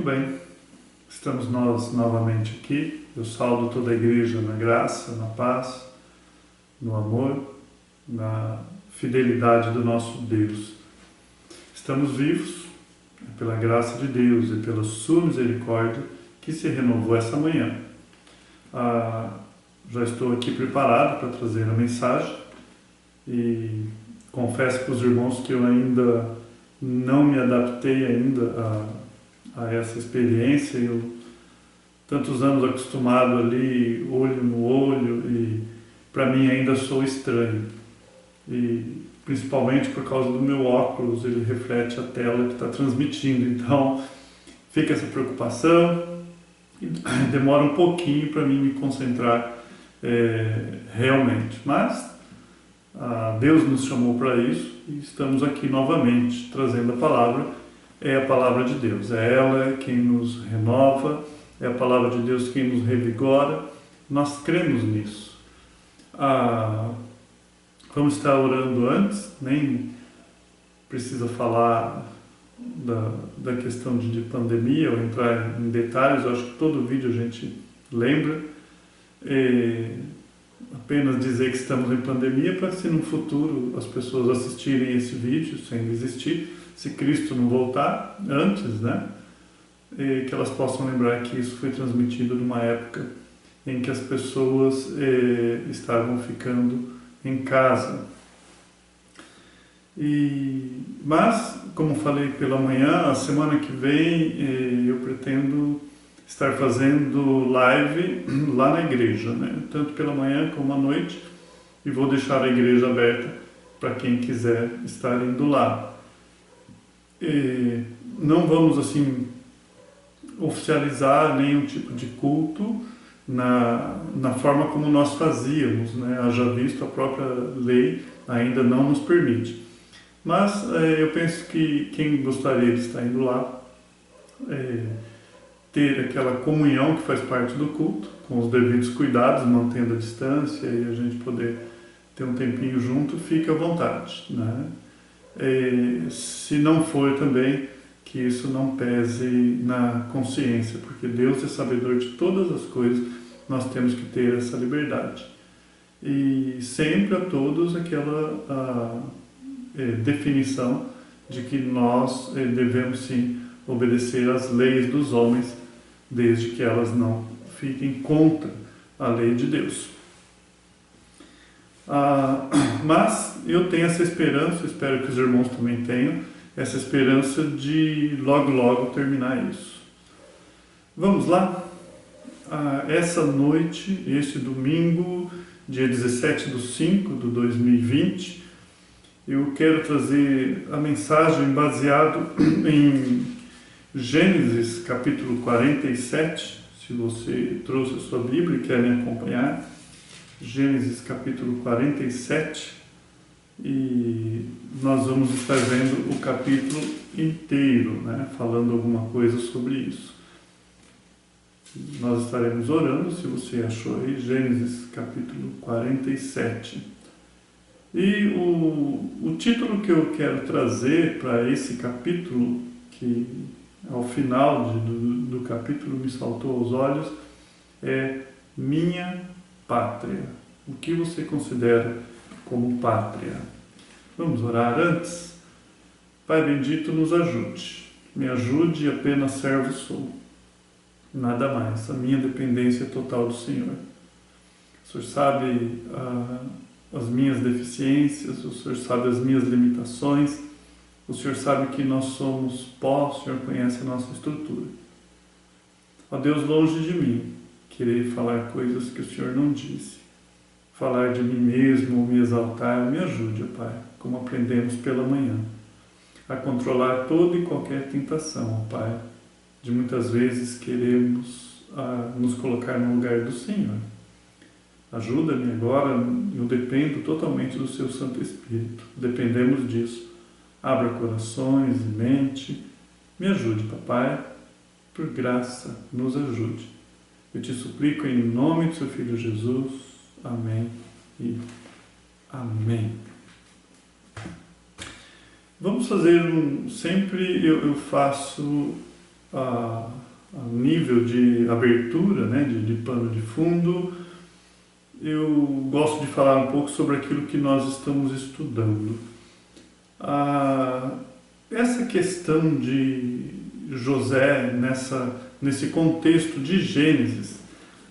bem, estamos nós novamente aqui. Eu saúdo toda a igreja na graça, na paz, no amor, na fidelidade do nosso Deus. Estamos vivos pela graça de Deus e pela sua misericórdia que se renovou essa manhã. Já estou aqui preparado para trazer a mensagem e confesso para os irmãos que eu ainda não me adaptei ainda a essa experiência. Eu, tantos anos acostumado ali, olho no olho, e para mim ainda sou estranho. E principalmente por causa do meu óculos, ele reflete a tela que está transmitindo. Então fica essa preocupação e demora um pouquinho para mim me concentrar realmente. Mas Deus nos chamou para isso e estamos aqui novamente trazendo a palavra. É a palavra de Deus, é ela quem nos renova, é a palavra de Deus quem nos revigora. Nós cremos nisso. Vamos estar orando antes, nem precisa falar da questão de pandemia ou entrar em detalhes. Eu acho que todo vídeo a gente lembra. Apenas dizer que estamos em pandemia para que, se no futuro as pessoas assistirem esse vídeo sem desistir, se Cristo não voltar antes, né, que elas possam lembrar que isso foi transmitido numa época em que as pessoas estavam ficando em casa. Mas, como falei pela manhã, a semana que vem eu pretendo estar fazendo live lá na igreja, né? Tanto pela manhã como à noite, e vou deixar a igreja aberta para quem quiser estar indo lá. Não vamos assim oficializar nenhum tipo de culto na forma como nós fazíamos, né? Haja visto a própria lei ainda não nos permite. Mas eu penso que quem gostaria de estar indo lá, ter aquela comunhão que faz parte do culto, com os devidos cuidados, mantendo a distância e a gente poder ter um tempinho junto, fica à vontade, né? Se não for também, que isso não pese na consciência, porque Deus é sabedor de todas as coisas, nós temos que ter essa liberdade. E sempre a todos aquela definição de que nós devemos sim obedecer às leis dos homens, desde que elas não fiquem contra a lei de Deus. Mas eu tenho essa esperança, espero que os irmãos também tenham, essa esperança de logo terminar isso. Vamos lá? Essa noite, este domingo, dia 17/5/2020, eu quero trazer a mensagem baseado em Gênesis capítulo 47, se você trouxe a sua Bíblia e quer me acompanhar, Gênesis capítulo 47, e nós vamos estar vendo o capítulo inteiro, né, falando alguma coisa sobre isso. Nós estaremos orando, se você achou aí, Gênesis capítulo 47. E o título que eu quero trazer para esse capítulo, que ao final do capítulo me saltou aos olhos, é Minha Pátria. O que você considera como pátria? Vamos orar antes? Pai bendito, nos ajude. Me ajude, apenas servo sou. Nada mais. A minha dependência é total do Senhor. O Senhor sabe as minhas deficiências, o Senhor sabe as minhas limitações, o Senhor sabe que nós somos pó, o Senhor conhece a nossa estrutura. Ó Deus, longe de mim querer falar coisas que o Senhor não disse, falar de mim mesmo ou me exaltar. Me ajude, ó Pai, como aprendemos pela manhã, a controlar toda e qualquer tentação, ó Pai, de muitas vezes queremos nos colocar no lugar do Senhor. Ajuda-me agora, eu dependo totalmente do Seu Santo Espírito, dependemos disso. Abra corações e mente, me ajude, Papai, por graça, nos ajude. Eu te suplico em nome de Seu Filho Jesus. Amém e amém. Vamos fazer sempre eu faço a nível de abertura, né, de pano de fundo, eu gosto de falar um pouco sobre aquilo que nós estamos estudando. Essa questão de José nesse contexto de Gênesis,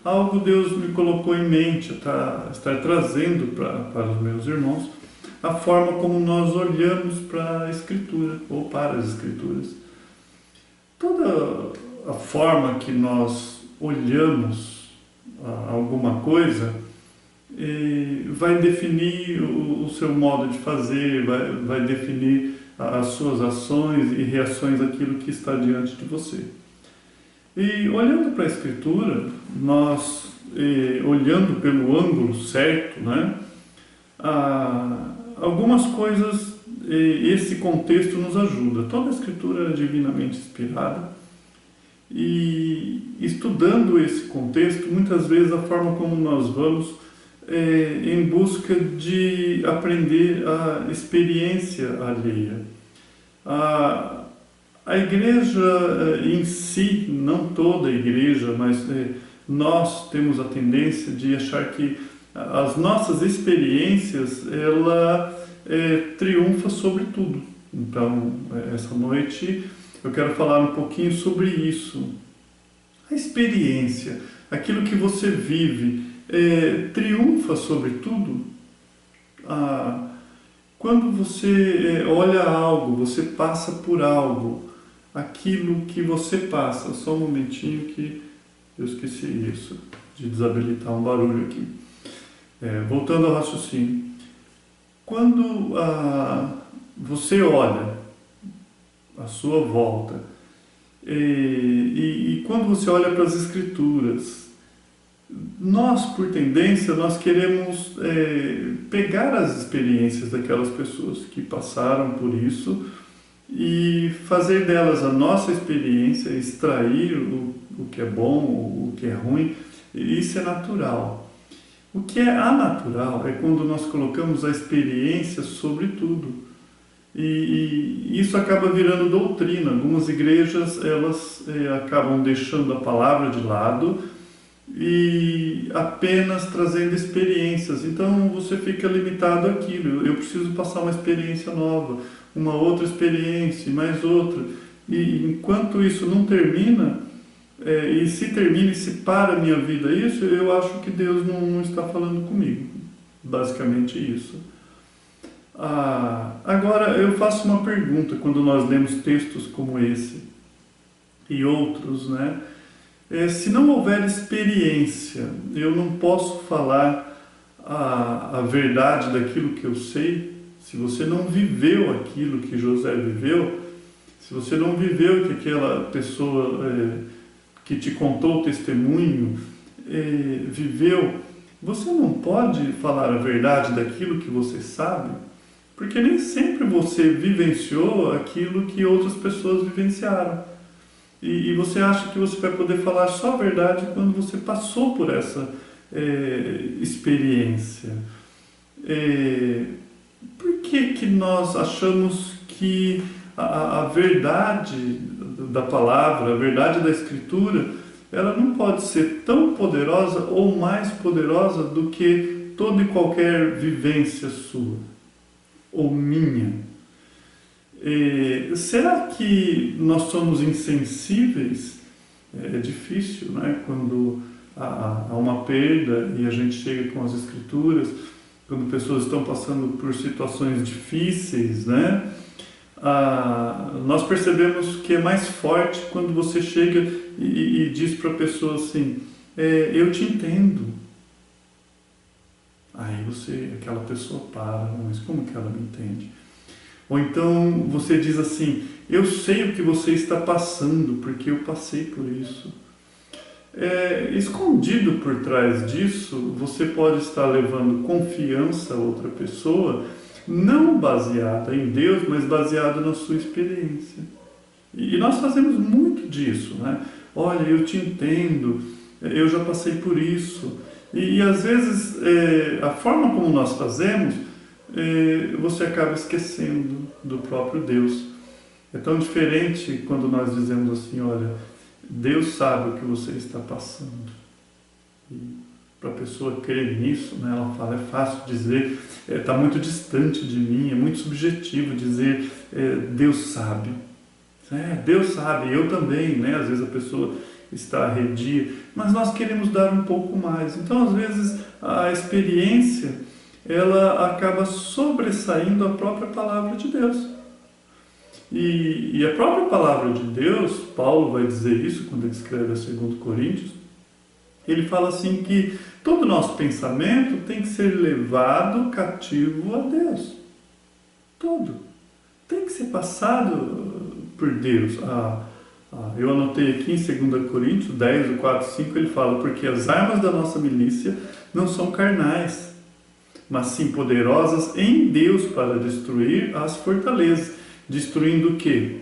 algo Deus me colocou em mente, estar trazendo para os meus irmãos a forma como nós olhamos para a Escritura, ou para as Escrituras. Toda a forma que nós olhamos alguma coisa vai definir o seu modo de fazer, vai definir as suas ações e reações àquilo que está diante de você. E olhando para a Escritura, nós, olhando pelo ângulo certo, né, algumas coisas, esse contexto nos ajuda. Toda a Escritura é divinamente inspirada e, estudando esse contexto, muitas vezes a forma como nós vamos em busca de aprender a experiência alheia. A igreja em si, não toda a igreja, mas nós temos a tendência de achar que as nossas experiências, ela triunfa sobre tudo. Então, essa noite eu quero falar um pouquinho sobre isso. A experiência, aquilo que você vive, triunfa sobre tudo. Quando você olha algo, você passa por algo, aquilo que você passa, só um momentinho que eu esqueci isso, de desabilitar um barulho aqui. Voltando ao raciocínio. Quando você olha à sua volta, e quando você olha para as Escrituras, nós, por tendência, nós queremos pegar as experiências daquelas pessoas que passaram por isso e fazer delas a nossa experiência, extrair o que é bom, o que é ruim. Isso é natural. O que é anatural é quando nós colocamos a experiência sobre tudo. E isso acaba virando doutrina. Algumas igrejas, elas acabam deixando a palavra de lado e apenas trazendo experiências. Então você fica limitado àquilo. Eu preciso passar uma experiência nova, uma outra experiência, mais outra. E enquanto isso não termina, e se termina e se para a minha vida isso, eu acho que Deus não está falando comigo. Basicamente isso. Agora eu faço uma pergunta quando nós lemos textos como esse e outros, né? Se não houver experiência, eu não posso falar a verdade daquilo que eu sei. Se você não viveu aquilo que José viveu, se você não viveu que aquela pessoa que te contou o testemunho viveu, você não pode falar a verdade daquilo que você sabe, porque nem sempre você vivenciou aquilo que outras pessoas vivenciaram. E você acha que você vai poder falar só a verdade quando você passou por essa experiência. Por que nós achamos que a verdade da palavra, a verdade da Escritura, ela não pode ser tão poderosa ou mais poderosa do que toda e qualquer vivência sua ou minha? Será que nós somos insensíveis? É difícil, né? Quando há uma perda e a gente chega com as Escrituras, quando pessoas estão passando por situações difíceis, né? Nós percebemos que é mais forte quando você chega e diz para a pessoa assim, eu te entendo. Aí aquela pessoa para, mas como que ela me entende? Ou então você diz assim, eu sei o que você está passando, porque eu passei por isso. Escondido por trás disso, você pode estar levando confiança a outra pessoa, não baseada em Deus, mas baseada na sua experiência. E nós fazemos muito disso, né? Olha, eu te entendo, eu já passei por isso. E às vezes, a forma como nós fazemos, você acaba esquecendo do próprio Deus. É tão diferente quando nós dizemos assim, olha, Deus sabe o que você está passando. E para a pessoa crer nisso, né, ela fala, é fácil dizer, está muito distante de mim, é muito subjetivo dizer, Deus sabe. Deus sabe, eu também, né? Às vezes a pessoa está arredia, mas nós queremos dar um pouco mais. Então, às vezes, a experiência, ela acaba sobressaindo a própria palavra de Deus. E a própria palavra de Deus, Paulo vai dizer isso quando ele escreve a 2 Coríntios, ele fala assim que todo nosso pensamento tem que ser levado cativo a Deus. Todo. Tem que ser passado por Deus. Eu anotei aqui em 2 Coríntios 10, 4, 5, ele fala, porque as armas da nossa milícia não são carnais, mas sim poderosas em Deus para destruir as fortalezas. Destruindo o quê?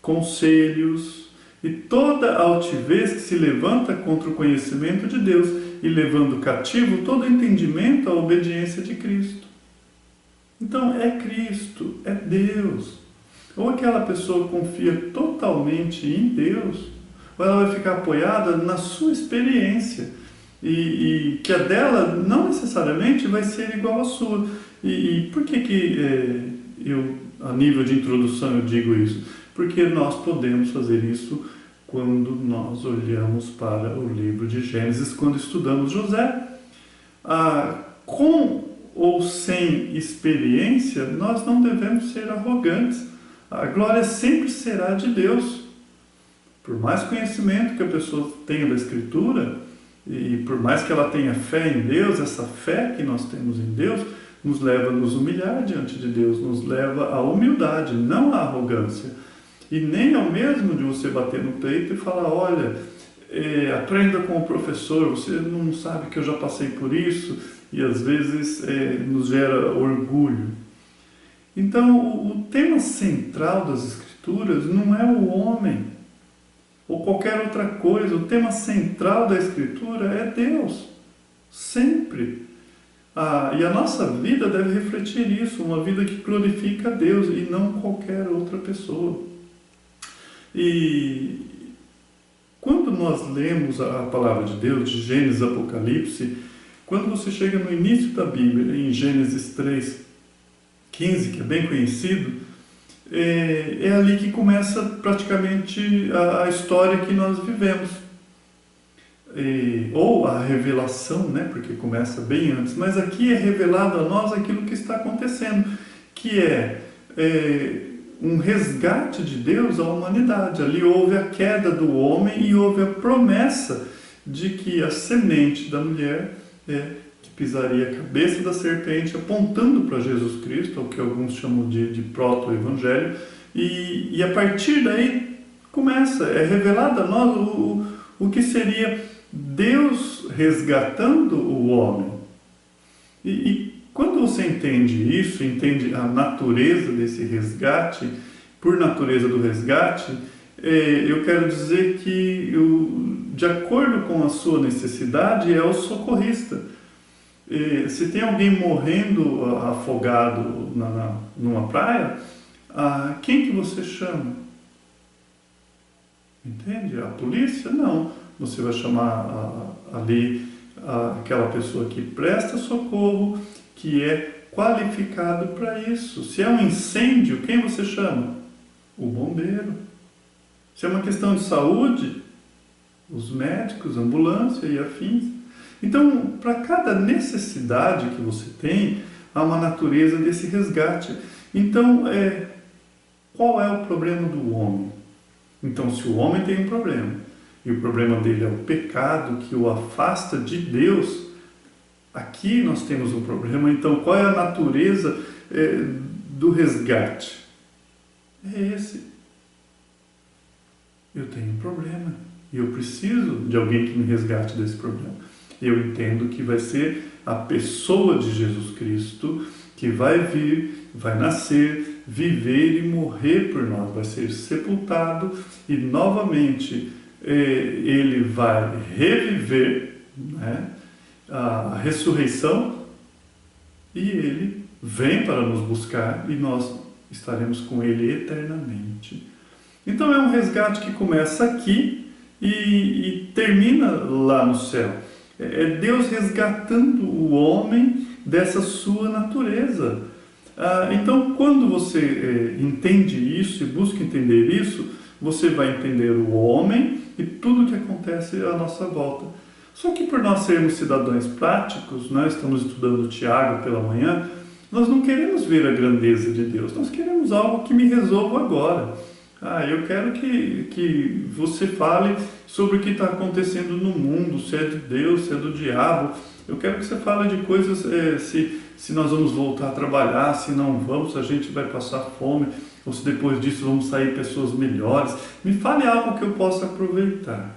Conselhos e toda altivez que se levanta contra o conhecimento de Deus e levando cativo todo entendimento à obediência de Cristo. Então é Cristo, é Deus. Ou aquela pessoa confia totalmente em Deus, ou ela vai ficar apoiada na sua experiência. E que a dela não necessariamente vai ser igual à sua. E por que eu, a nível de introdução, eu digo isso? Porque nós podemos fazer isso quando nós olhamos para o livro de Gênesis, quando estudamos José. Com ou sem experiência, nós não devemos ser arrogantes. A glória sempre será de Deus. Por mais conhecimento que a pessoa tenha da Escritura, e por mais que ela tenha fé em Deus, essa fé que nós temos em Deus, nos leva a nos humilhar diante de Deus, nos leva à humildade, não à arrogância. E nem ao mesmo de você bater no peito e falar, olha, aprenda com o professor, você não sabe que eu já passei por isso, e às vezes nos gera orgulho. Então, o tema central das Escrituras não é o homem, ou qualquer outra coisa. O tema central da Escritura é Deus, sempre. E a nossa vida deve refletir isso, uma vida que glorifica a Deus e não qualquer outra pessoa. E quando nós lemos a palavra de Deus, de Gênesis, Apocalipse, quando você chega no início da Bíblia, em Gênesis 3, 15, que é bem conhecido, é ali que começa praticamente a história que nós vivemos. Ou a revelação, né? Porque começa bem antes, mas aqui é revelado a nós aquilo que está acontecendo, que é um resgate de Deus à humanidade. Ali houve a queda do homem e houve a promessa de que a semente da mulher que pisaria a cabeça da serpente, apontando para Jesus Cristo, o que alguns chamam de proto-evangelho, e a partir daí é revelado a nós o que seria Deus resgatando o homem. E quando você entende isso, entende a natureza desse resgate, por natureza do resgate, eu quero dizer que, de acordo com a sua necessidade, é o socorrista. Se tem alguém morrendo afogado numa praia, quem que você chama? Entende? A polícia? Não. Você vai chamar ali aquela pessoa que presta socorro, que é qualificado para isso. Se é um incêndio, quem você chama? O bombeiro. Se é uma questão de saúde, os médicos, ambulância e afins. Então, para cada necessidade que você tem, há uma natureza desse resgate. Então, qual é o problema do homem? Então, se o homem tem um problema, e o problema dele é o pecado que o afasta de Deus, aqui nós temos um problema. Então, qual é a natureza do resgate? É esse. Eu tenho um problema e eu preciso de alguém que me resgate desse problema. Eu entendo que vai ser a pessoa de Jesus Cristo que vai vir, vai nascer, viver e morrer por nós, vai ser sepultado e novamente ele vai reviver, né, a ressurreição, e ele vem para nos buscar e nós estaremos com Ele eternamente. Então é um resgate que começa aqui e termina lá no céu. É Deus resgatando o homem dessa sua natureza. Então, quando você entende isso e busca entender isso, você vai entender o homem e tudo o que acontece à nossa volta. Só que por nós sermos cidadãos práticos, nós estamos estudando Tiago pela manhã, nós não queremos ver a grandeza de Deus, nós queremos algo que me resolva agora. Eu quero que você fale sobre o que está acontecendo no mundo, se é de Deus, se é do diabo. Eu quero que você fale de coisas, se nós vamos voltar a trabalhar, se não vamos, se a gente vai passar fome, ou se depois disso vamos sair pessoas melhores. Me fale algo que eu possa aproveitar.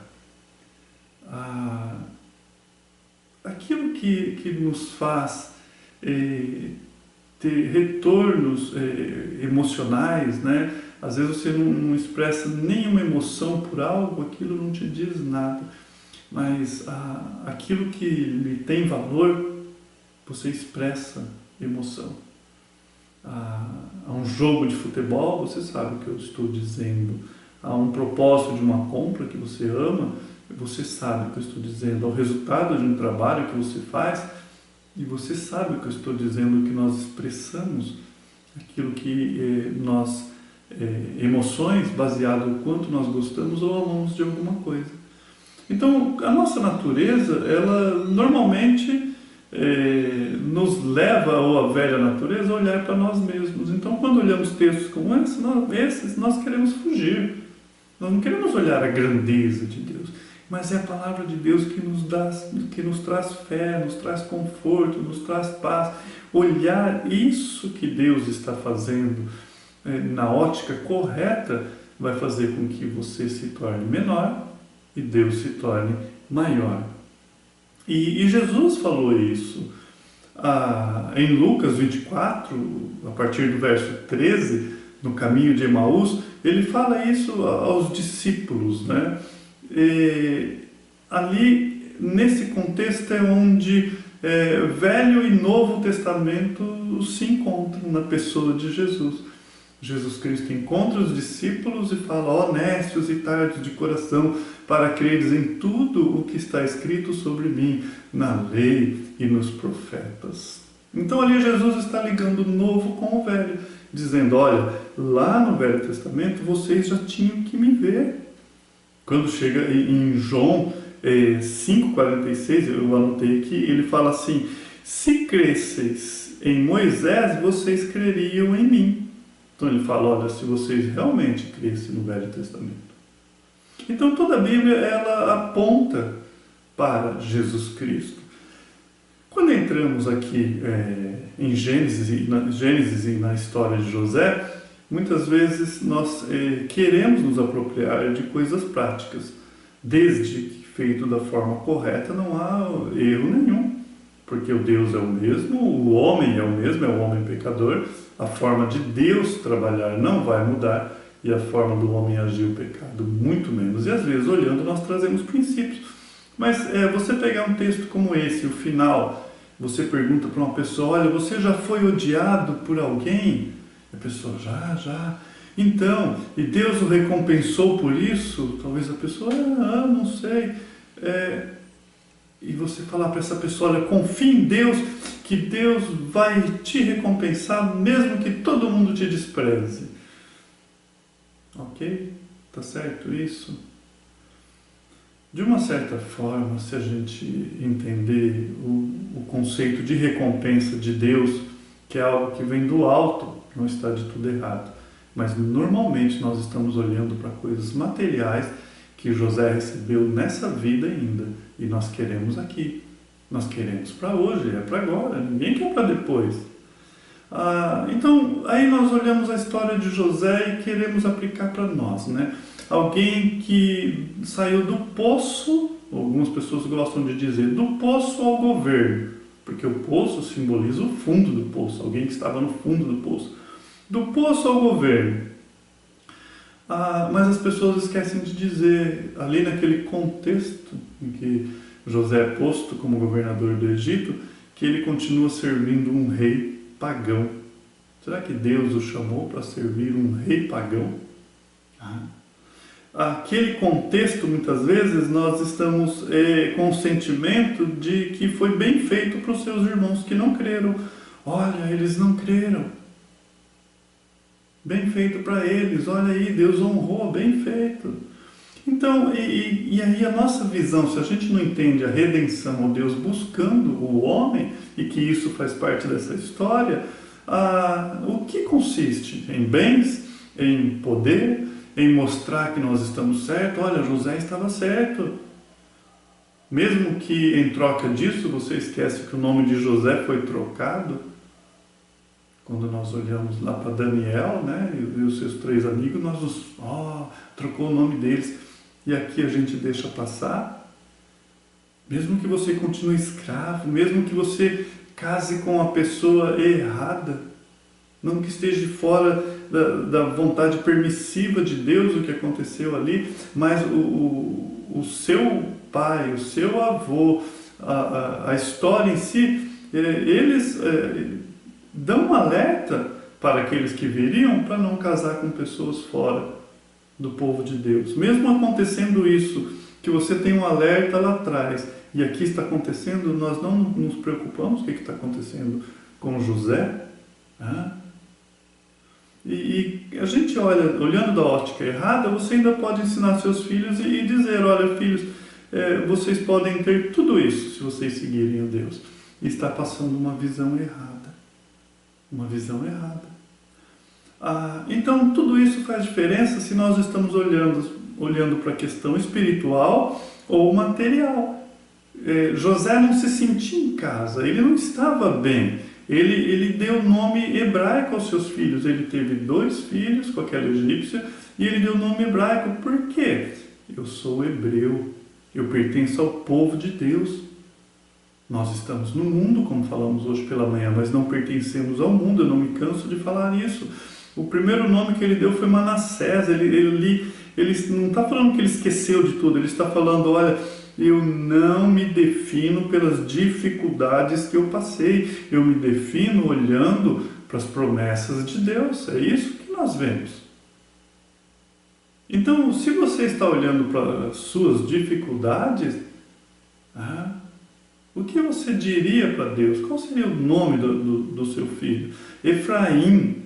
Aquilo que nos faz ter retornos emocionais, né? Às vezes você não expressa nenhuma emoção por algo, aquilo não te diz nada. Mas aquilo que lhe tem valor, você expressa emoção. Há um jogo de futebol, você sabe o que eu estou dizendo. Há um propósito de uma compra que você ama, você sabe o que eu estou dizendo. Há o resultado de um trabalho que você faz, e você sabe o que eu estou dizendo, que nós expressamos aquilo que nós... emoções baseadas no quanto nós gostamos ou amamos de alguma coisa. Então, a nossa natureza, ela normalmente nos leva, ou a velha natureza, a olhar para nós mesmos. Então, quando olhamos textos como esses, nós queremos fugir. Nós não queremos olhar a grandeza de Deus, mas é a palavra de Deus que nos traz fé, nos traz conforto, nos traz paz. Olhar isso que Deus está fazendo na ótica correta vai fazer com que você se torne menor e Deus se torne maior. E Jesus falou isso em Lucas 24, a partir do verso 13, no caminho de Emaús, ele fala isso aos discípulos, né? Ali, nesse contexto, é onde Velho e Novo Testamento se encontram na pessoa de Jesus. Jesus Cristo encontra os discípulos e fala: honestos e tardos de coração, para creres em tudo o que está escrito sobre mim, na lei e nos profetas. Então ali Jesus está ligando o novo com o velho, dizendo: olha, lá no Velho Testamento vocês já tinham que me ver. Quando chega em João 5,46, eu anotei aqui, ele fala assim: se cresceis em Moisés, vocês creriam em mim. Então ele fala: olha, se vocês realmente crescem no Velho Testamento. Então toda a Bíblia, ela aponta para Jesus Cristo. Quando entramos aqui em Gênesis e na história de José, muitas vezes nós queremos nos apropriar de coisas práticas. Desde que feito da forma correta, não há erro nenhum. Porque o Deus é o mesmo, o homem é o mesmo, é o homem pecador. A forma de Deus trabalhar não vai mudar e a forma do homem agir o pecado muito menos. E às vezes, olhando, nós trazemos princípios. Mas você pegar um texto como esse, o final, você pergunta para uma pessoa: olha, você já foi odiado por alguém? A pessoa: já. Então, e Deus o recompensou por isso? Talvez a pessoa: não sei. E você falar para essa pessoa: olha, confie em Deus, que Deus vai te recompensar, mesmo que todo mundo te despreze. Ok? Tá certo isso? De uma certa forma, se a gente entender o conceito de recompensa de Deus, que é algo que vem do alto, não está de tudo errado. Mas normalmente nós estamos olhando para coisas materiais que José recebeu nessa vida ainda. E nós queremos aqui. Nós queremos para hoje, é para agora. Ninguém quer para depois. Então, aí nós olhamos a história de José e queremos aplicar para nós, né? Alguém que saiu do poço, algumas pessoas gostam de dizer, do poço ao governo, porque o poço simboliza o fundo do poço, alguém que estava no fundo do poço. Do poço ao governo. Mas as pessoas esquecem de dizer, ali naquele contexto em que José é posto como governador do Egito, que ele continua servindo um rei pagão. Será que Deus o chamou para servir um rei pagão? Aquele contexto, muitas vezes, nós estamos com o sentimento de que foi bem feito para os seus irmãos que não creram. Olha, eles não creram. Bem feito para eles, olha aí, Deus honrou, bem feito. Então, e aí a nossa visão, se a gente não entende a redenção, ou Deus buscando o homem, e que isso faz parte dessa história, o que consiste? Em bens, em poder, em mostrar que nós estamos certos. Olha, José estava certo. Mesmo que em troca disso, você esquece que o nome de José foi trocado. Quando nós olhamos lá para Daniel, né, e os seus 3 amigos, trocou o nome deles. E aqui a gente deixa passar. Mesmo que você continue escravo, mesmo que você case com a pessoa errada, não que esteja fora da vontade permissiva de Deus o que aconteceu ali, mas o seu pai, o seu avô, a história em si, eles dão um alerta para aqueles que viriam para não casar com pessoas fora do povo de Deus. Mesmo acontecendo isso, que você tem um alerta lá atrás, e aqui está acontecendo, nós não nos preocupamos com o que está acontecendo com José. E a gente olhando da ótica errada, você ainda pode ensinar seus filhos e dizer, olha filhos, vocês podem ter tudo isso se vocês seguirem a Deus. E está passando uma visão errada. Uma visão errada. Então, tudo isso faz diferença se nós estamos olhando para a questão espiritual ou material. José não se sentia em casa, ele não estava bem. Ele deu nome hebraico aos seus filhos. Ele teve 2 filhos com aquela egípcia e ele deu nome hebraico. Por quê? Eu sou hebreu, eu pertenço ao povo de Deus. Nós estamos no mundo, como falamos hoje pela manhã, mas não pertencemos ao mundo, eu não me canso de falar isso. O primeiro nome que ele deu foi Manassés. Ele não está falando que ele esqueceu de tudo, ele está falando, olha, eu não me defino pelas dificuldades que eu passei, eu me defino olhando para as promessas de Deus, é isso que nós vemos. Então, se você está olhando para as suas dificuldades, o que você diria para Deus? Qual seria o nome do seu filho? Efraim,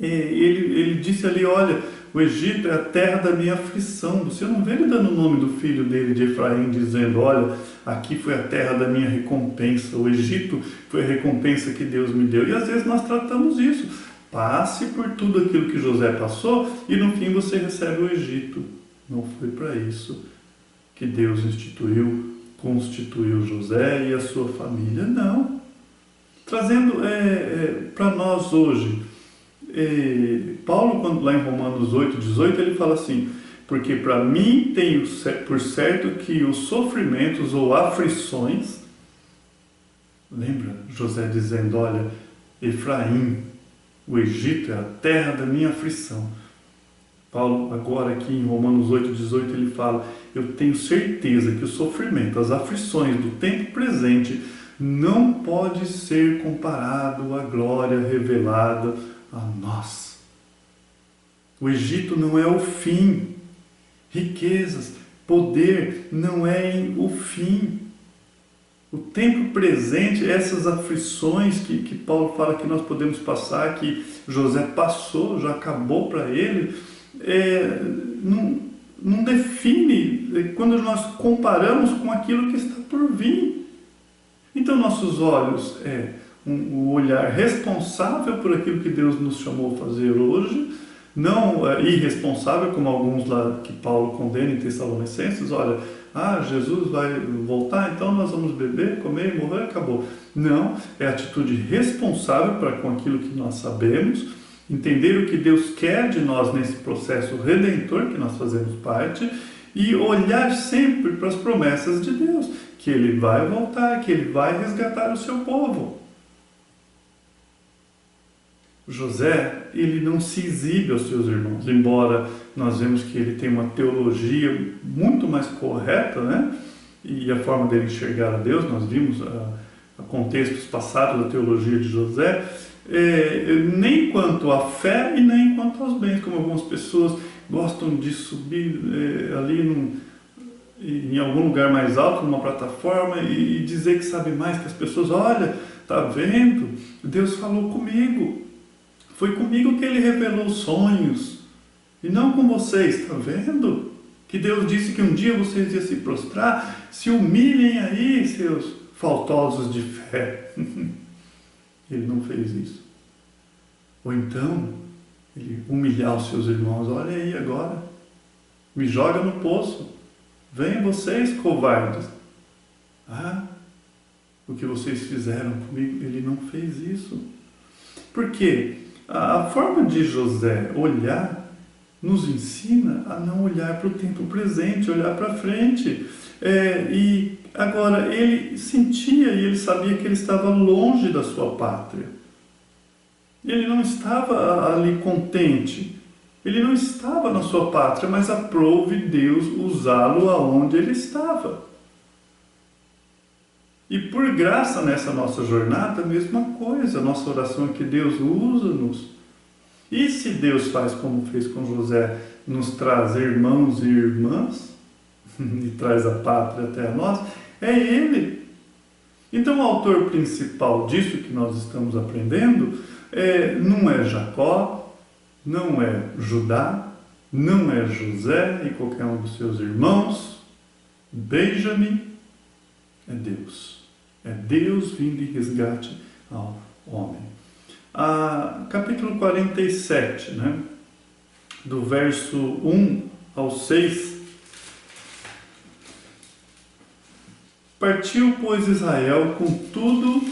ele disse ali, olha, o Egito é a terra da minha aflição. Você não vê ele dando o nome do filho dele de Efraim, dizendo, olha, aqui foi a terra da minha recompensa, o Egito foi a recompensa que Deus me deu. E às vezes nós tratamos isso. Passe por tudo aquilo que José passou e no fim você recebe o Egito. Não foi para isso que Deus constituiu José e a sua família, não. Trazendo para nós hoje, Paulo, quando lá em Romanos 8:18, ele fala assim, porque para mim tenho por certo que os sofrimentos ou aflições, lembra José dizendo, olha, Efraim, o Egito é a terra da minha aflição. Paulo, agora aqui em Romanos 8:18, ele fala, eu tenho certeza que o sofrimento, as aflições do tempo presente não pode ser comparado à glória revelada a nós. O Egito não é o fim. Riquezas, poder não é o fim. O tempo presente, essas aflições que Paulo fala que nós podemos passar, que José passou, já acabou para ele, não define quando nós comparamos com aquilo que está por vir. Então nossos olhos o olhar responsável por aquilo que Deus nos chamou a fazer hoje, não irresponsável como alguns lá que Paulo condena em Tessalonicenses, olha, Jesus vai voltar, então nós vamos beber, comer, morrer, acabou. Não, é atitude responsável para com aquilo que nós sabemos, entender o que Deus quer de nós nesse processo redentor que nós fazemos parte e olhar sempre para as promessas de Deus, que Ele vai voltar, que Ele vai resgatar o seu povo. José, ele não se exibe aos seus irmãos, embora nós vemos que ele tem uma teologia muito mais correta, né? E a forma dele enxergar a Deus, nós vimos contextos passados da teologia de José, nem quanto à fé e nem quanto aos bens, como algumas pessoas gostam de subir ali em algum lugar mais alto, numa plataforma, e dizer que sabe mais que as pessoas. Olha, tá vendo? Deus falou comigo. Foi comigo que Ele revelou sonhos, e não com vocês, tá vendo? Que Deus disse que um dia vocês iam se prostrar. Se humilhem aí, seus faltosos de fé. Ele não fez isso. Ou então, ele humilhar os seus irmãos. Olha aí agora, me joga no poço. Venham vocês, covardes. O que vocês fizeram comigo, ele não fez isso. Por quê? A forma de José olhar nos ensina a não olhar para o tempo presente, olhar para frente. E agora, ele sentia e ele sabia que ele estava longe da sua pátria. Ele não estava ali contente. Ele não estava na sua pátria, mas aprouve Deus usá-lo aonde ele estava. E por graça nessa nossa jornada, a mesma coisa. A nossa oração é que Deus usa-nos. E se Deus faz como fez com José, nos traz irmãos e irmãs, e traz a pátria até a nós, é Ele. Então o autor principal disso que nós estamos aprendendo não é Jacó, não é Judá, não é José e qualquer um dos seus irmãos, Benjamim, é Deus. É Deus vindo em resgate ao homem. Capítulo 47, né? Do verso 1 ao 6. Partiu, pois, Israel com tudo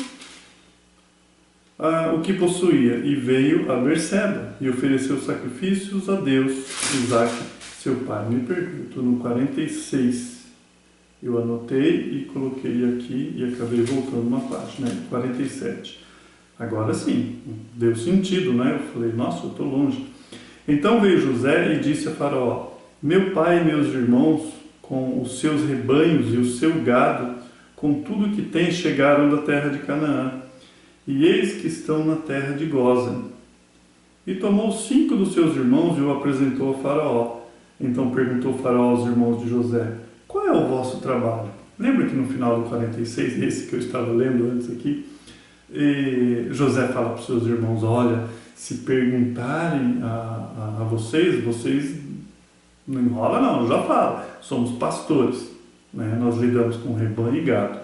o que possuía, e veio a Berseba, e ofereceu sacrifícios a Deus, Isaque, seu pai. Me pergunto, estou no 46. Eu anotei e coloquei aqui e acabei voltando uma página, 47. Agora sim, deu sentido, né? Eu falei, nossa, eu estou longe. Então veio José e disse a Faraó: meu pai e meus irmãos, com os seus rebanhos e o seu gado, com tudo que tem, chegaram da terra de Canaã, e eis que estão na terra de Gósen. E tomou 5 dos seus irmãos e o apresentou a Faraó. Então perguntou Faraó aos irmãos de José: qual é o vosso trabalho? Lembra que no final do 46, esse que eu estava lendo antes aqui, José fala para os seus irmãos: olha, se perguntarem a vocês não enrola não, já fala, somos pastores, né? Nós lidamos com rebanho e gado.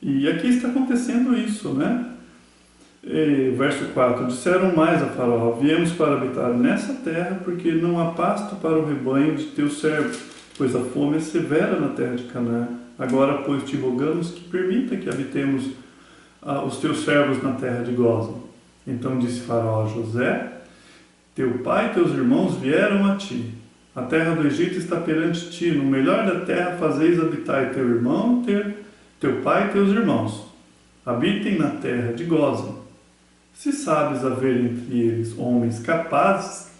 E aqui está acontecendo isso, né? Verso 4: disseram mais a Faraó: viemos para habitar nessa terra, porque não há pasto para o rebanho de teus servos, pois a fome é severa na terra de Canaã. Agora, pois, te rogamos que permita que habitemos os teus servos na terra de Gósen. Então disse Faraó a José: teu pai e teus irmãos vieram a ti. A terra do Egito está perante ti. No melhor da terra fazeis habitar teu irmão, teu pai e teus irmãos. Habitem na terra de Gósen. Se sabes haver entre eles homens capazes,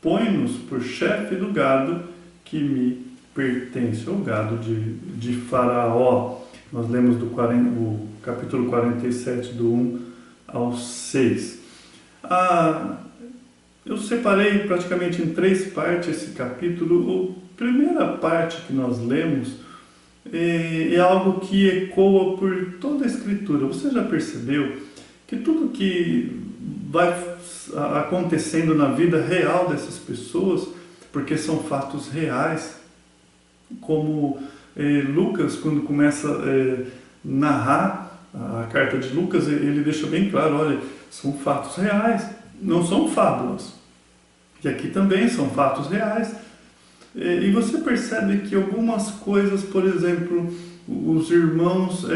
põe-nos por chefe do gado que me pertence, ao gado de Faraó. Nós lemos o capítulo 47, do 1 ao 6. Eu separei praticamente em 3 partes esse capítulo. A primeira parte que nós lemos é algo que ecoa por toda a Escritura. Você já percebeu que tudo que vai acontecendo na vida real dessas pessoas, porque são fatos reais, como Lucas, quando começa a narrar a carta de Lucas, ele deixa bem claro: olha, são fatos reais, não são fábulas. E aqui também são fatos reais. E você percebe que algumas coisas, por exemplo, os irmãos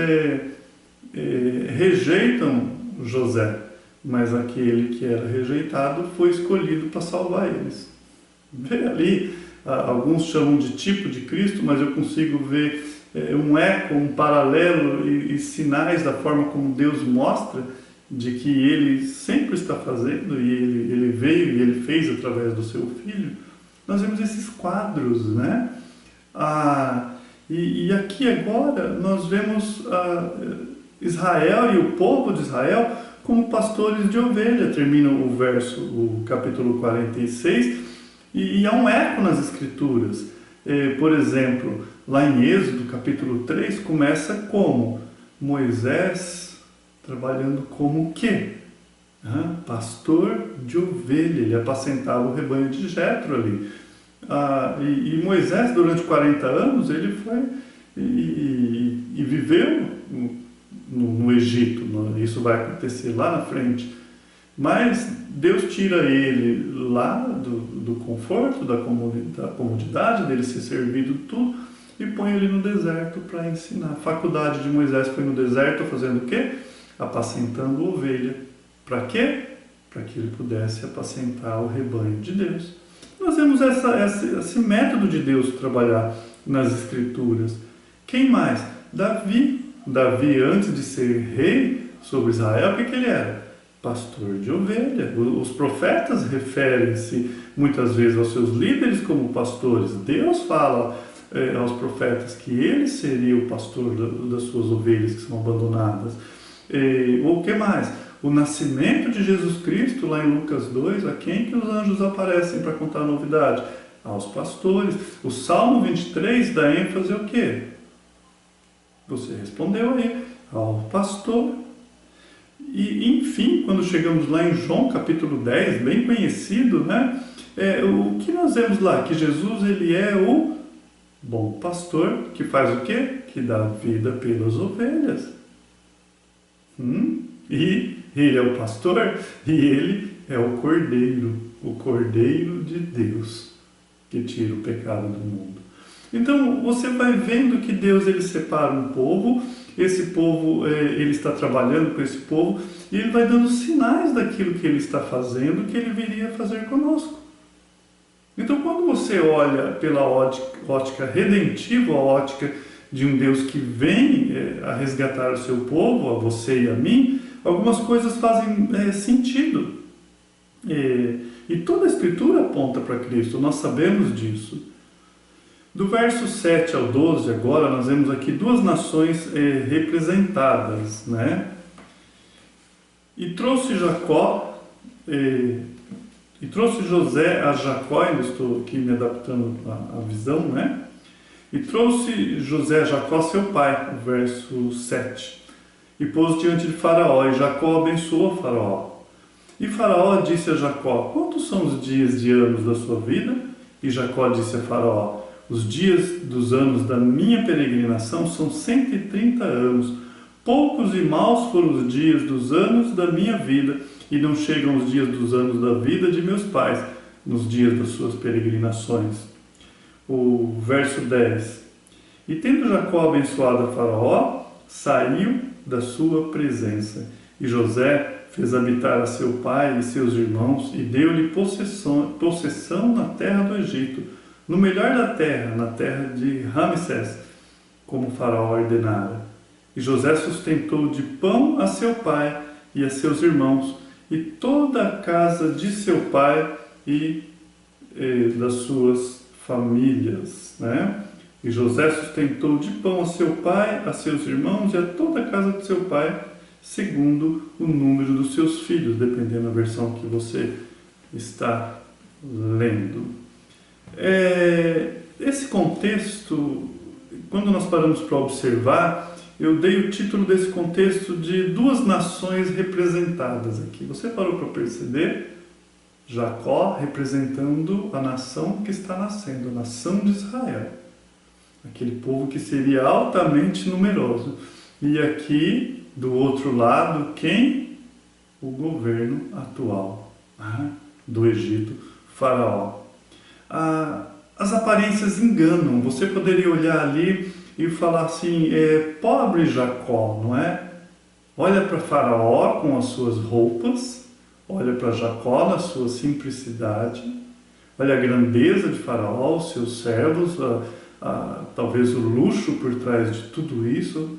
rejeitam José, mas aquele que era rejeitado foi escolhido para salvar eles. Vê ali, alguns chamam de tipo de Cristo, mas eu consigo ver um eco, um paralelo e sinais da forma como Deus mostra de que Ele sempre está fazendo, e Ele veio e Ele fez através do Seu Filho. Nós vemos esses quadros, né? E aqui agora nós vemos Israel e o povo de Israel como pastores de ovelha. Termina o capítulo 46, e há um eco nas Escrituras. Por exemplo, lá em Êxodo, capítulo 3, começa como? Moisés trabalhando como o quê? Pastor de ovelha. Ele apacentava o rebanho de Jetro ali. E Moisés, durante 40 anos, ele foi e viveu no Egito. Isso vai acontecer lá na frente. Mas Deus tira ele lá do conforto, da comodidade dele ser servido tudo, e põe ele no deserto para ensinar. A faculdade de Moisés foi no deserto fazendo o quê? Apacentando ovelha. Para quê? Para que ele pudesse apacentar o rebanho de Deus. Nós vemos esse método de Deus trabalhar nas Escrituras. Quem mais? Davi. Davi, antes de ser rei sobre Israel, o que ele era? Pastor de ovelha. Os profetas referem-se muitas vezes aos seus líderes como pastores. Deus fala aos profetas que ele seria o pastor das suas ovelhas que são abandonadas. O que mais? O nascimento de Jesus Cristo, lá em Lucas 2, a quem que os anjos aparecem para contar a novidade? Aos pastores. O Salmo 23 dá ênfase ao quê? Você respondeu aí, ao pastor. E, enfim, quando chegamos lá em João, capítulo 10, bem conhecido, né? O que nós vemos lá? Que Jesus, ele é o bom pastor, que faz o quê? Que dá vida pelas ovelhas. E ele é o pastor, e ele é o Cordeiro de Deus, que tira o pecado do mundo. Então, você vai vendo que Deus, ele separa um povo, esse povo, ele está trabalhando com esse povo, e ele vai dando sinais daquilo que ele está fazendo, que ele viria fazer conosco. Então, quando você olha pela ótica redentiva, a ótica de um Deus que vem a resgatar o seu povo, a você e a mim, algumas coisas fazem sentido. E toda a Escritura aponta para Cristo, nós sabemos disso. Do verso 7 ao 12, agora, nós vemos aqui duas nações representadas, né? E trouxe José a Jacó, ainda estou aqui me adaptando à visão, né? E trouxe José a Jacó, seu pai, o verso 7. E pôs diante de Faraó, e Jacó abençoou Faraó. E Faraó disse a Jacó: quantos são os dias de anos da sua vida? E Jacó disse a Faraó: os dias dos anos da minha peregrinação são 130 anos. Poucos e maus foram os dias dos anos da minha vida, e não chegam os dias dos anos da vida de meus pais, nos dias das suas peregrinações. O verso 10. E tendo Jacó abençoado a Faraó, saiu da sua presença. E José fez habitar a seu pai e seus irmãos, e deu-lhe possessão na terra do Egito, no melhor da terra, na terra de Ramsés, como Faraó ordenara. E José sustentou de pão a seu pai e a seus irmãos, e toda a casa de seu pai e das suas famílias, né? E José sustentou de pão a seu pai, a seus irmãos e a toda a casa de seu pai, segundo o número dos seus filhos, dependendo da versão que você está lendo. Esse contexto, quando nós paramos para observar, eu dei o título desse contexto de duas nações representadas aqui. Você parou para perceber? Jacó representando a nação que está nascendo, a nação de Israel. Aquele povo que seria altamente numeroso. E aqui, do outro lado, quem? O governo atual do Egito, Faraó. As aparências enganam. Você poderia olhar ali e falar assim, pobre Jacó, não é? Olha para Faraó com as suas roupas, olha para Jacó na sua simplicidade, olha a grandeza de Faraó, os seus servos, talvez o luxo por trás de tudo isso,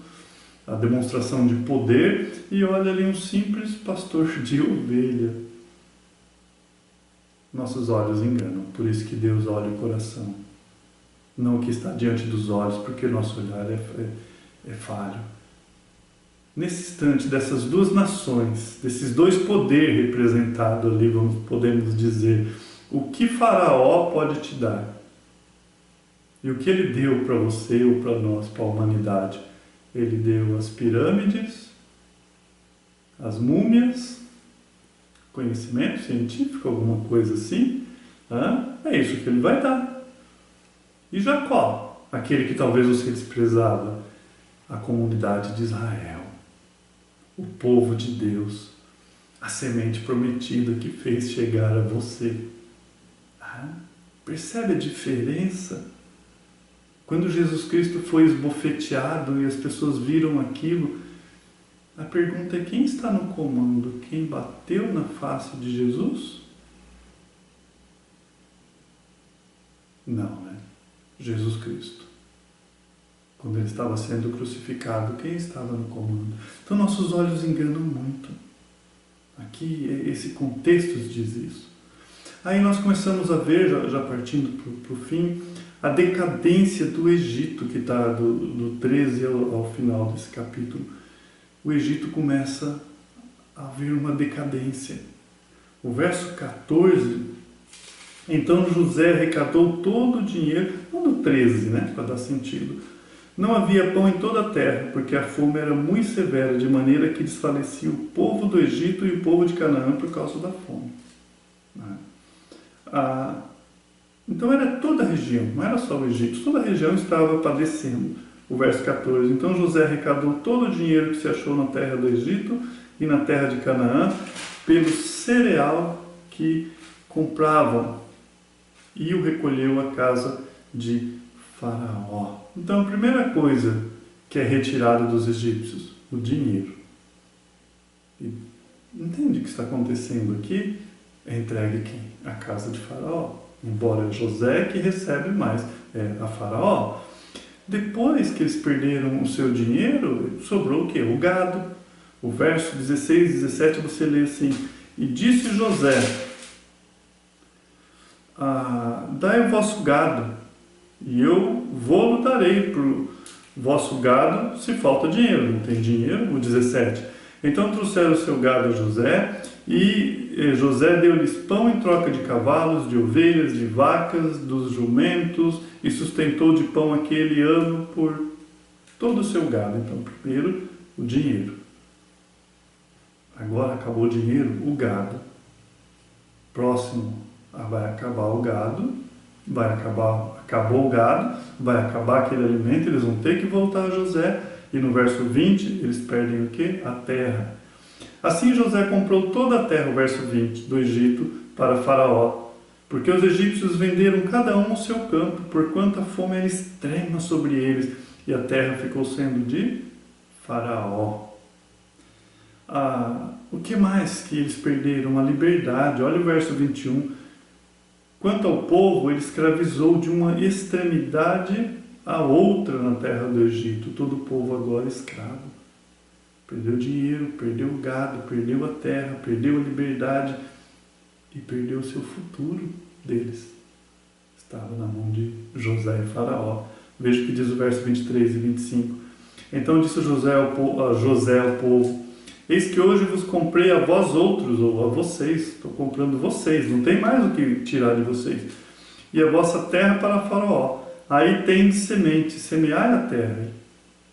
a demonstração de poder, e olha ali um simples pastor de ovelha. Nossos olhos enganam, por isso que Deus olha o coração, não o que está diante dos olhos, porque o nosso olhar é falho. nesse instante dessas duas nações, desses dois poderes representados ali, podemos dizer, o que Faraó pode te dar? E o que ele deu para você ou para nós, para a humanidade? Ele deu as pirâmides, as múmias, conhecimento científico, alguma coisa assim. É isso que ele vai dar. E Jacó, aquele que talvez você desprezava, a comunidade de Israel, o povo de Deus, a semente prometida que fez chegar a você. Percebe a diferença? Quando Jesus Cristo foi esbofeteado e as pessoas viram aquilo, a pergunta é: quem está no comando? Quem bateu na face de Jesus? Não, né? Jesus Cristo. Quando ele estava sendo crucificado, quem estava no comando? Então nossos olhos enganam muito. Aqui, esse contexto diz isso. Aí nós começamos a ver, já partindo para o fim, a decadência do Egito, que está do 13 ao final desse capítulo. O Egito começa a haver uma decadência. O verso 14, então José arrecadou todo o dinheiro, não no 13, né, para dar sentido. Não havia pão em toda a terra, porque a fome era muito severa, de maneira que desfalecia o povo do Egito e o povo de Canaã por causa da fome. Então era toda a região, não era só o Egito, toda a região estava padecendo. O verso 14, então José arrecadou todo o dinheiro que se achou na terra do Egito e na terra de Canaã, pelo cereal que compravam, e o recolheu à casa de Faraó. Então a primeira coisa que é retirada dos egípcios, o dinheiro. E entende o que está acontecendo aqui? É entregue quem? A casa de Faraó. Embora José que recebe mais, a Faraó. Depois que eles perderam o seu dinheiro, sobrou o quê? O gado. O verso 16 e 17 você lê assim: e disse José: dai o vosso gado, e eu vou-lo darei para o vosso gado se falta dinheiro. Não tem dinheiro? O 17. Então trouxeram o seu gado a José, e José deu-lhes pão em troca de cavalos, de ovelhas, de vacas, dos jumentos, e sustentou de pão aquele ano por todo o seu gado. Então, primeiro, o dinheiro. Agora acabou o dinheiro, o gado. Próximo, vai acabar o gado, acabou o gado, vai acabar aquele alimento, eles vão ter que voltar a José, e no verso 20, eles perdem o quê? A terra. Assim José comprou toda a terra, o verso 20, do Egito para Faraó, porque os egípcios venderam cada um o seu campo, porquanto a fome era extrema sobre eles, e a terra ficou sendo de Faraó. O que mais que eles perderam? A liberdade. Olha o verso 21. Quanto ao povo, ele escravizou de uma extremidade a outra na terra do Egito. Todo o povo agora é escravo. Perdeu dinheiro, perdeu o gado, perdeu a terra, perdeu a liberdade e perdeu o seu futuro deles. Estava na mão de José e Faraó. Veja o que diz o verso 23 e 25. Então disse José ao povo: eis que hoje vos comprei a vós outros, ou a vocês, estou comprando vocês, não tem mais o que tirar de vocês, e a vossa terra para Faraó. Aí tem semente, semeai a terra,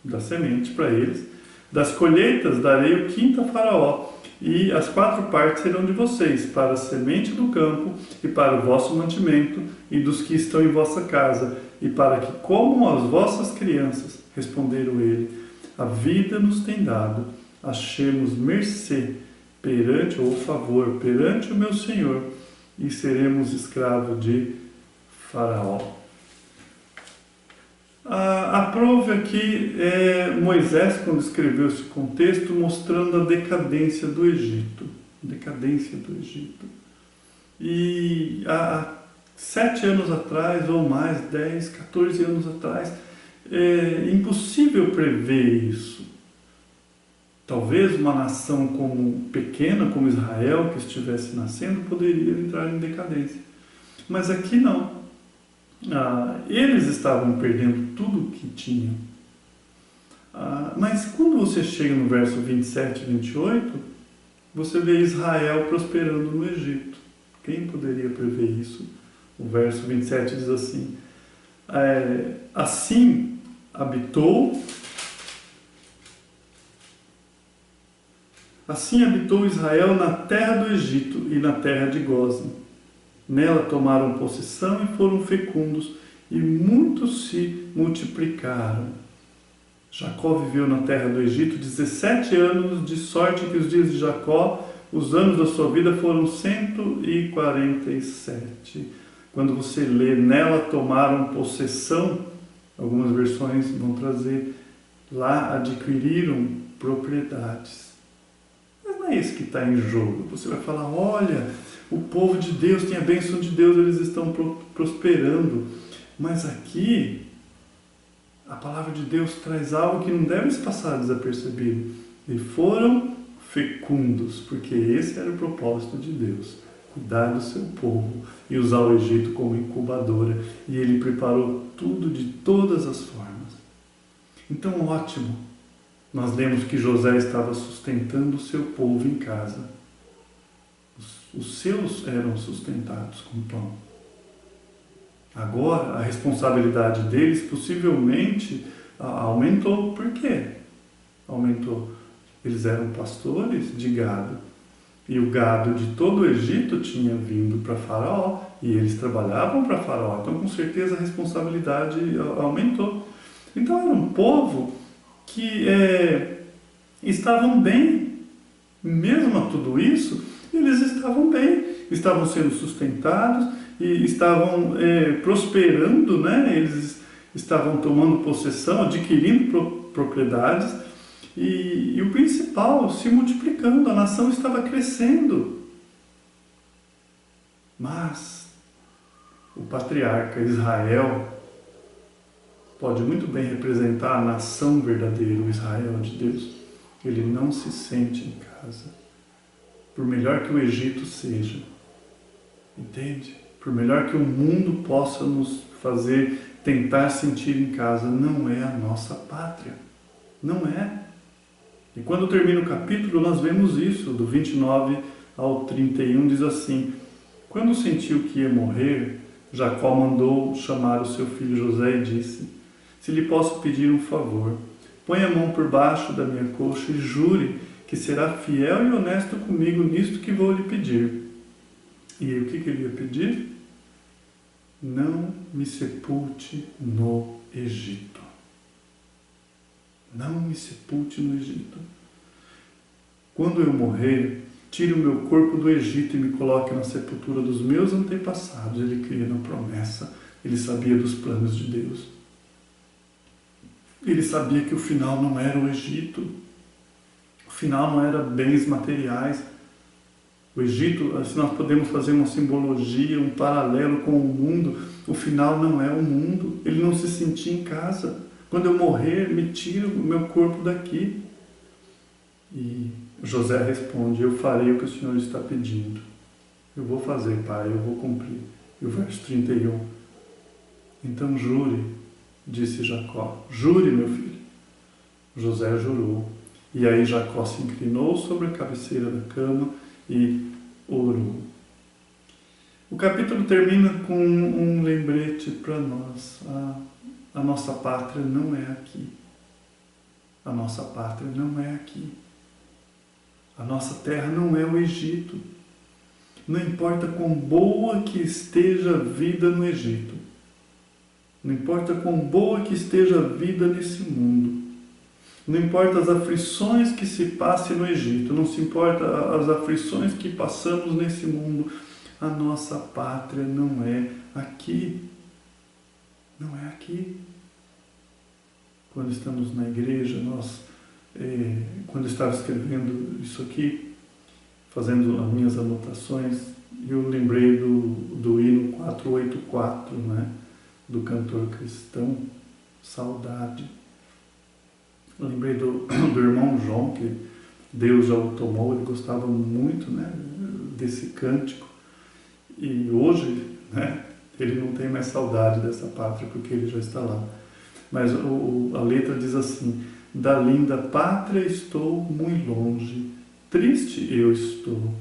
dá semente para eles. Das colheitas darei o quinto a Faraó, e as 4 partes serão de vocês, para a semente do campo, e para o vosso mantimento, e dos que estão em vossa casa, e para que comam as vossas crianças. Responderam ele: a vida nos tem dado, achemos mercê perante, ou favor, perante o meu Senhor, e seremos escravos de Faraó. A prova aqui é Moisés, quando escreveu esse contexto, mostrando a decadência do Egito. Decadência do Egito. E há 7 anos atrás, ou mais, 10, 14 anos atrás, é impossível prever isso. Talvez uma nação pequena como Israel, que estivesse nascendo, poderia entrar em decadência. Mas aqui não. Eles estavam perdendo tudo o que tinham. Mas quando você chega no verso 27 e 28, você vê Israel prosperando no Egito. Quem poderia prever isso? O verso 27 diz assim: Assim habitou Israel na terra do Egito e na terra de Gósen. Nela tomaram possessão e foram fecundos, e muitos se multiplicaram. Jacó viveu na terra do Egito 17 anos, de sorte que os dias de Jacó, os anos da sua vida, foram 147. Quando você lê, nela tomaram possessão, algumas versões vão trazer, lá adquiriram propriedades. Mas não é isso que está em jogo. Você vai falar, olha, o povo de Deus tem a bênção de Deus, eles estão prosperando. Mas aqui, a palavra de Deus traz algo que não deve se passar desapercebido. E foram fecundos, porque esse era o propósito de Deus. Cuidar do seu povo e usar o Egito como incubadora. E ele preparou tudo de todas as formas. Então, ótimo. Nós lemos que José estava sustentando o seu povo em casa. Os seus eram sustentados com pão. Agora, a responsabilidade deles possivelmente aumentou. Por quê? Aumentou. Eles eram pastores de gado. E o gado de todo o Egito tinha vindo para Faraó. E eles trabalhavam para Faraó. Então, com certeza, a responsabilidade aumentou. Então, era um povo que estavam bem. Mesmo a tudo isso, eles estavam bem. Estavam sendo sustentados e estavam prosperando, né? Eles estavam tomando possessão, adquirindo propriedades e o principal, se multiplicando, a nação estava crescendo. Mas o patriarca Israel pode muito bem representar a nação verdadeira, o Israel de Deus. Ele não se sente em casa, por melhor que o Egito seja. Entende? Por melhor que o mundo possa nos fazer tentar sentir em casa, não é a nossa pátria. Não é. E quando termina o capítulo, nós vemos isso, do 29 ao 31, diz assim: Quando sentiu que ia morrer, Jacó mandou chamar o seu filho José e disse: Se lhe posso pedir um favor, põe a mão por baixo da minha coxa e jure que será fiel e honesto comigo nisto que vou lhe pedir. E o que ele ia pedir? Não me sepulte no Egito. Não me sepulte no Egito. Quando eu morrer, tire o meu corpo do Egito e me coloque na sepultura dos meus antepassados. Ele cria na promessa. Ele sabia dos planos de Deus. Ele sabia que o final não era o Egito. O final não era bens materiais. O Egito, assim, nós podemos fazer uma simbologia, um paralelo com o mundo. O final não é o mundo. Ele não se sentia em casa. Quando eu morrer, me tira o meu corpo daqui. E José responde: Eu farei o que o Senhor está pedindo. Eu vou fazer, pai, eu vou cumprir. E o verso 31. Então jure, disse Jacó. Jure, meu filho. José jurou. E aí Jacó se inclinou sobre a cabeceira da cama e orou. O capítulo termina com um lembrete para nós. A nossa pátria não é aqui. A nossa pátria não é aqui. A nossa terra não é o Egito. Não importa quão boa que esteja a vida no Egito. Não importa quão boa que esteja a vida nesse mundo. Não importa as aflições que se passem no Egito. Não se importa as aflições que passamos nesse mundo. A nossa pátria não é aqui. Não é aqui. Quando estamos na igreja, quando eu estava escrevendo isso aqui, fazendo as minhas anotações, eu lembrei do hino 484, né? Do cantor cristão, Saudade. Eu lembrei do irmão João, que Deus já o tomou, ele gostava muito, né, desse cântico. E hoje, né, ele não tem mais saudade dessa pátria, porque ele já está lá. Mas a letra diz assim: da linda pátria estou muito longe, triste eu estou.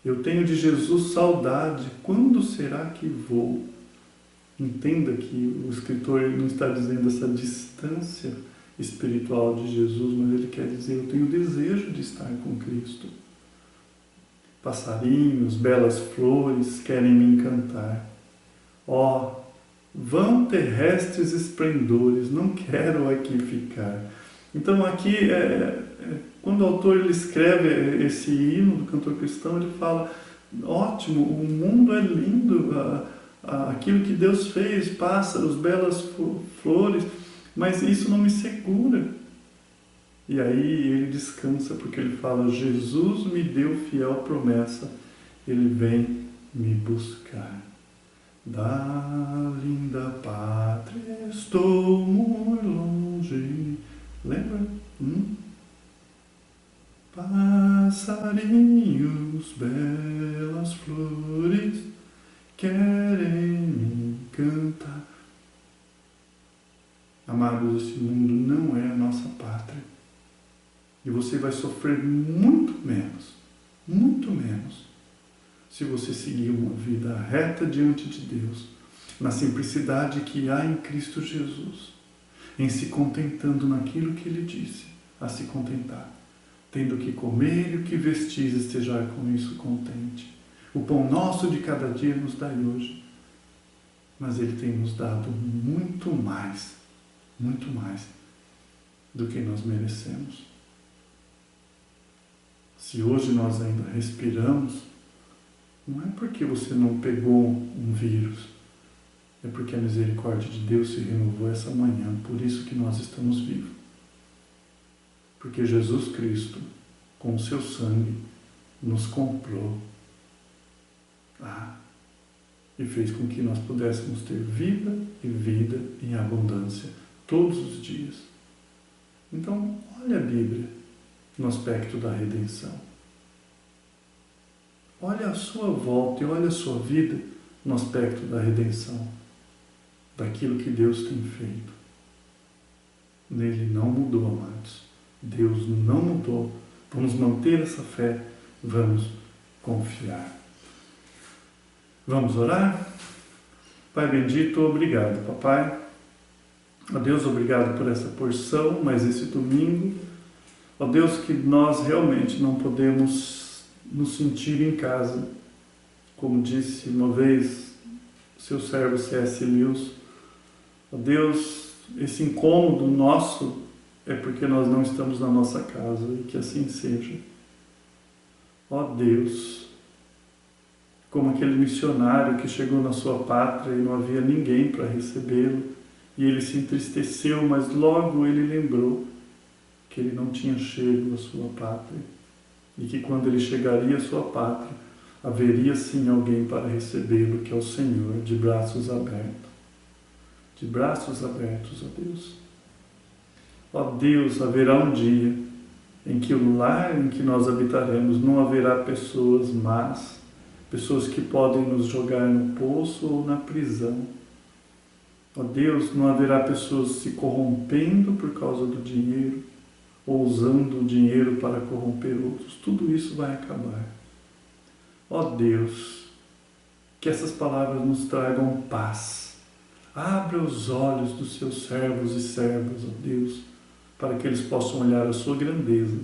Eu tenho de Jesus saudade, quando será que vou? Entenda que o escritor não está dizendo essa distância espiritual de Jesus, mas ele quer dizer, eu tenho desejo de estar com Cristo. Passarinhos, belas flores querem me encantar. Ó, vão terrestres esplendores, não quero aqui ficar. Então aqui, quando o autor ele escreve esse hino do cantor cristão, ele fala, ótimo, o mundo é lindo, aquilo que Deus fez, pássaros, belas flores, mas isso não me segura. E aí ele descansa, porque ele fala, Jesus me deu fiel promessa, ele vem me buscar. Da linda pátria estou muito longe. Lembra? Passarinhos, belas flores querem me cantar. Amados, esse mundo não é a nossa pátria. E você vai sofrer muito menos, se você seguir uma vida reta diante de Deus, na simplicidade que há em Cristo Jesus, em se contentando naquilo que Ele disse, a se contentar, tendo o que comer e o que vestir, estejar com isso contente. O pão nosso de cada dia nos dai hoje, mas Ele tem nos dado muito mais do que nós merecemos. Se hoje nós ainda respiramos, não é porque você não pegou um vírus, é porque a misericórdia de Deus se renovou essa manhã, por isso que nós estamos vivos. Porque Jesus Cristo, com o seu sangue, nos comprou e fez com que nós pudéssemos ter vida e vida em abundância todos os dias. Então, olha a Bíblia no aspecto da redenção. Olha a sua volta e olha a sua vida no aspecto da redenção, daquilo que Deus tem feito. Nele não mudou, amados. Deus não mudou. Vamos manter essa fé, vamos confiar. Vamos orar? Pai bendito, obrigado, papai. Ó Deus, obrigado por essa porção, mas esse domingo, ó Deus, que nós realmente não podemos nos sentir em casa. Como disse uma vez seu servo C.S. Lewis, ó Deus, esse incômodo nosso é porque nós não estamos na nossa casa, e que assim seja. Ó Deus, como aquele missionário que chegou na sua pátria e não havia ninguém para recebê-lo, e ele se entristeceu, mas logo ele lembrou que ele não tinha chego à sua pátria, e que quando ele chegaria à sua pátria, haveria sim alguém para recebê-lo, que é o Senhor, de braços abertos. De braços abertos, ó Deus. Ó Deus, haverá um dia em que o lar em que nós habitaremos não haverá pessoas más, pessoas que podem nos jogar no poço ou na prisão. Ó Deus, não haverá pessoas se corrompendo por causa do dinheiro, ou usando o dinheiro para corromper outros. Tudo isso vai acabar. Ó Deus, que essas palavras nos tragam paz. Abra os olhos dos seus servos e servas, ó Deus, para que eles possam olhar a sua grandeza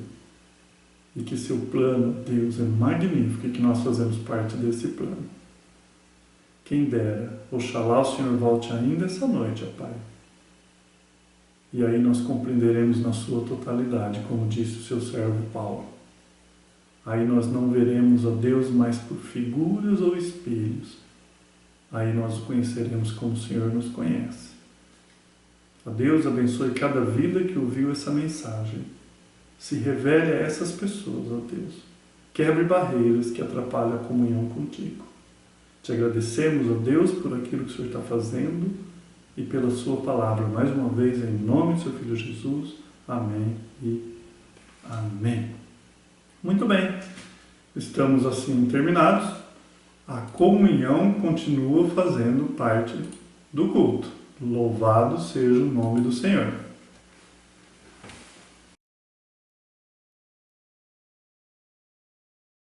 e que seu plano, Deus, é magnífico e que nós fazemos parte desse plano. Quem dera, oxalá o Senhor volte ainda essa noite, ó Pai. E aí nós compreenderemos na sua totalidade, como disse o seu servo Paulo. Aí nós não veremos, ó Deus, mais por figuras ou espelhos. Aí nós o conheceremos como o Senhor nos conhece. Ó Deus, abençoe cada vida que ouviu essa mensagem. Se revele a essas pessoas, ó Deus. Quebre barreiras que atrapalham a comunhão contigo. Te agradecemos, ó Deus, por aquilo que o Senhor está fazendo e pela sua palavra. Mais uma vez, em nome do seu Filho Jesus. Amém e amém. Muito bem. Estamos assim terminados. A comunhão continua fazendo parte do culto. Louvado seja o nome do Senhor.